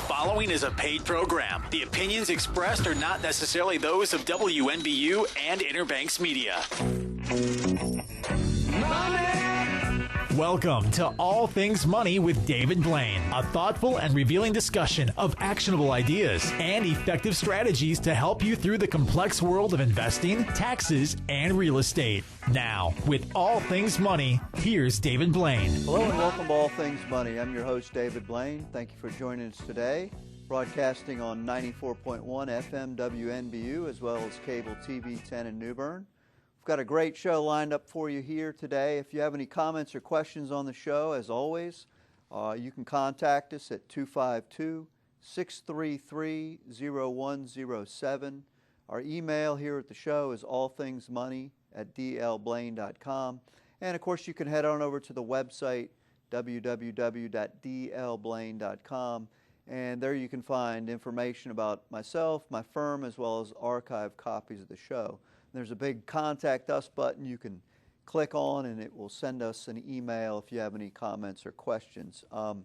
following is a paid program. The opinions expressed are not necessarily those of WNBU and Interbanks Media. Welcome to All Things Money with David Blain, a thoughtful and revealing discussion of actionable ideas and effective strategies to help you through the complex world of investing, taxes, and real estate. Now, with All Things Money, here's David Blain. Hello and welcome to All Things Money. I'm your host, David Blain. Thank you for joining us today. Broadcasting on 94.1 FM WNBU as well as cable TV 10 in New Bern. We've got a great show lined up for you here today. If you have any comments or questions on the show, as always, you can contact us at 252-633-0107. Our email here at the show is allthingsmoney@dlblain.com. And, of course, you can head on over to the website, www.dlblain.com. And there you can find information about myself, my firm, as well as archived copies of the show. There's a big Contact Us button you can click on, and it will send us an email if you have any comments or questions. Got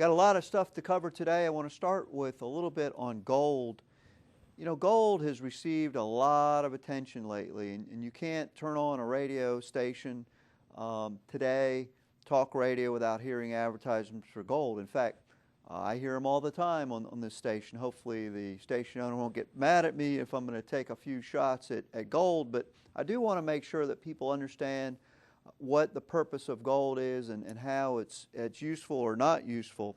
a lot of stuff to cover today. I want to start with a little bit on gold. You know, gold has received a lot of attention lately, and you can't turn on a radio station today, talk radio, without hearing advertisements for gold. In fact, I hear them all the time on this station. Hopefully the station owner won't get mad at me if I'm going to take a few shots at gold, but I do want to make sure that people understand what the purpose of gold is and how it's useful or not useful.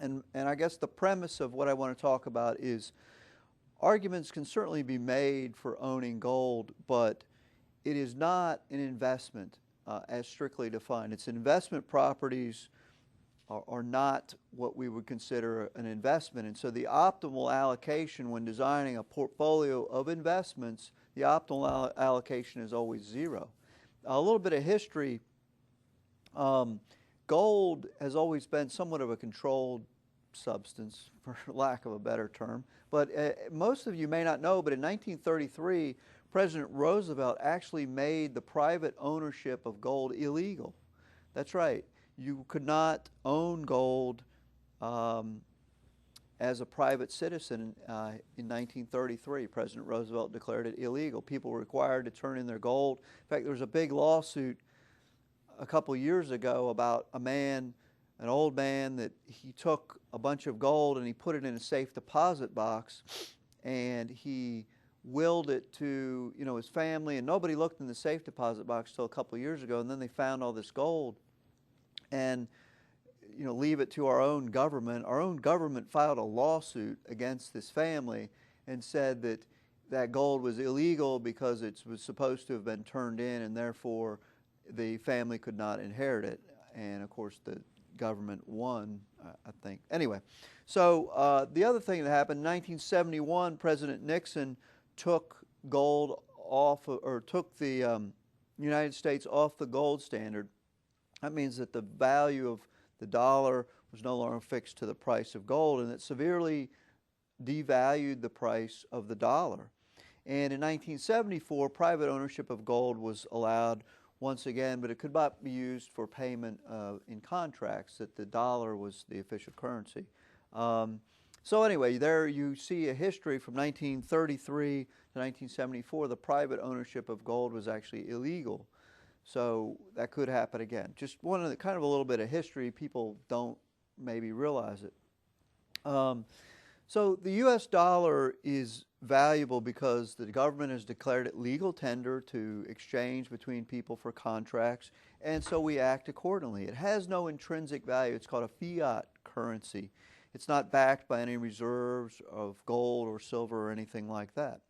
And I guess the premise of what I want to talk about is arguments can certainly be made for owning gold, but it is not an investment as strictly defined. Its investment properties are not what we would consider an investment. And so the optimal allocation when designing a portfolio of investments, the optimal allocation is always zero. A little bit of history, gold has always been somewhat of a controlled substance, for lack of a better term. But most of you may not know, but in 1933, President Roosevelt actually made the private ownership of gold illegal. That's right. You could not own gold as a private citizen in 1933. President Roosevelt declared it illegal. People were required to turn in their gold. In fact, there was a big lawsuit a couple years ago about an old man, that he took a bunch of gold and he put it in a safe deposit box, and he willed it to his family, and nobody looked in the safe deposit box until a couple years ago, and then they found all this gold. And leave it to our own government. Our own government filed a lawsuit against this family and said that that gold was illegal because it was supposed to have been turned in, and therefore the family could not inherit it. And of course the government won, I think. Anyway, so the other thing that happened in 1971, President Nixon took gold off, or took the United States off the gold standard. That means that the value of the dollar was no longer fixed to the price of gold, and it severely devalued the price of the dollar. And in 1974, private ownership of gold was allowed once again, but it could not be used for payment in contracts, that the dollar was the official currency. So anyway, there you see a history from 1933 to 1974. The private ownership of gold was actually illegal. So that could happen again. Just kind of a little bit of history. People don't maybe realize it. So the U.S. dollar is valuable because the government has declared it legal tender to exchange between people for contracts, and so we act accordingly. It has no intrinsic value. It's called a fiat currency. It's not backed by any reserves of gold or silver or anything like that.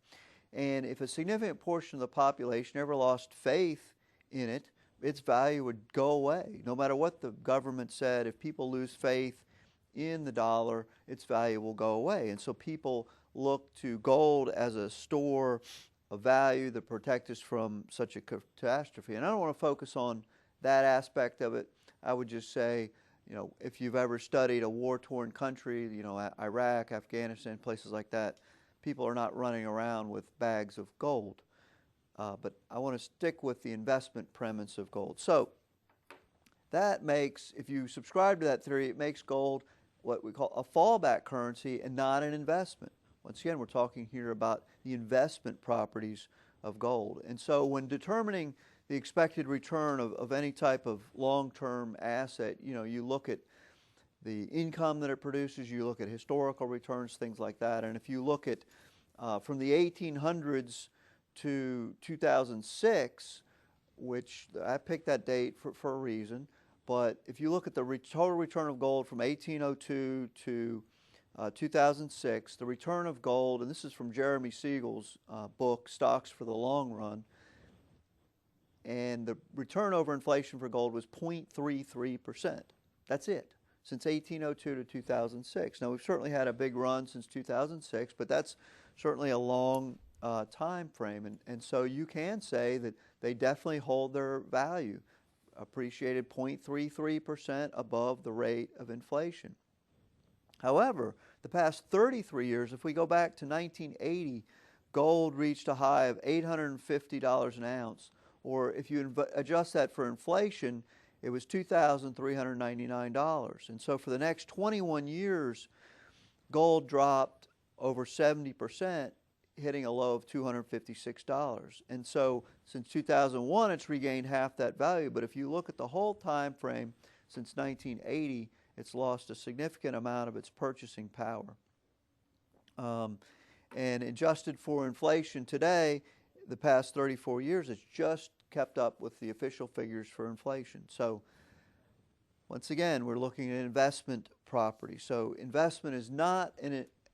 And if a significant portion of the population ever lost faith in it, its value would go away. No matter what the government said, if people lose faith in the dollar, its value will go away. And so people look to gold as a store of value that protects us from such a catastrophe. And I don't want to focus on that aspect of it. I would just say, if you've ever studied a war-torn country, Iraq, Afghanistan, places like that, people are not running around with bags of gold. But I want to stick with the investment premise of gold. So that makes, if you subscribe to that theory, it makes gold what we call a fallback currency and not an investment. Once again, we're talking here about the investment properties of gold. And so when determining the expected return of any type of long-term asset, you look at the income that it produces, you look at historical returns, things like that. And if you look at from the 1800s to 2006, which I picked that date for a reason, but if you look at the total return of gold from 1802 to 2006, the return of gold, and this is from Jeremy Siegel's book, Stocks for the Long Run, and the return over inflation for gold was 0.33%. That's it, since 1802 to 2006. Now, we've certainly had a big run since 2006, but that's certainly a long time frame. And so you can say that they definitely hold their value, appreciated 0.33% above the rate of inflation. However, the past 33 years, if we go back to 1980, gold reached a high of $850 an ounce, or if you adjust that for inflation, it was $2,399. And so for the next 21 years, gold dropped over 70%, hitting a low of $256. And so since 2001, it's regained half that value. But if you look at the whole time frame since 1980, it's lost a significant amount of its purchasing power. And adjusted for inflation today, the past 34 years, it's just kept up with the official figures for inflation. So once again, we're looking at investment property. So investment is not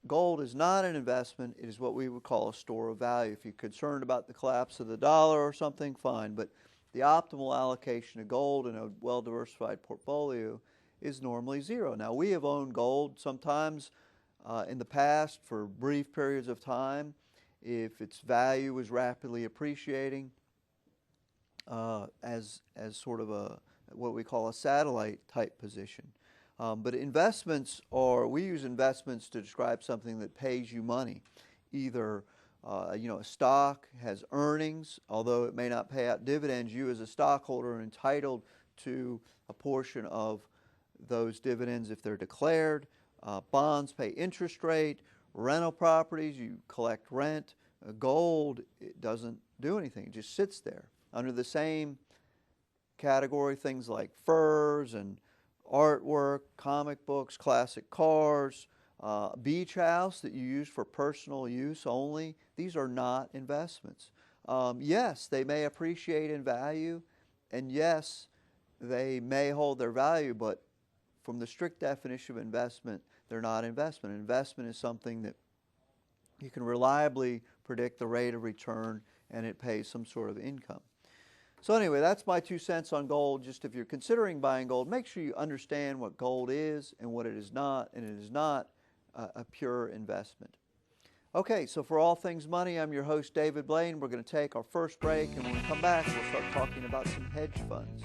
gold is not an investment. It is what we would call a store of value. If you're concerned about the collapse of the dollar or something, fine. But the optimal allocation of gold in a well-diversified portfolio is normally zero. Now, we have owned gold sometimes in the past for brief periods of time if its value was rapidly appreciating as sort of what we call a satellite type position. But investments we use investments to describe something that pays you money. Either a stock has earnings, although it may not pay out dividends, you as a stockholder are entitled to a portion of those dividends if they're declared. Bonds pay interest rate. Rental properties, you collect rent. Gold, it doesn't do anything. It just sits there. Under the same category, things like furs and artwork, comic books, classic cars, beach house that you use for personal use only, these are not investments. Yes, they may appreciate in value, and yes, they may hold their value, but from the strict definition of investment, they're not investment. Investment is something that you can reliably predict the rate of return, and it pays some sort of income. So anyway, that's my 2 cents on gold. Just if you're considering buying gold, make sure you understand what gold is and what it is not, and it is not a pure investment. Okay, so for All Things Money, I'm your host, David Blain. We're going to take our first break, and when we come back, we'll start talking about some hedge funds.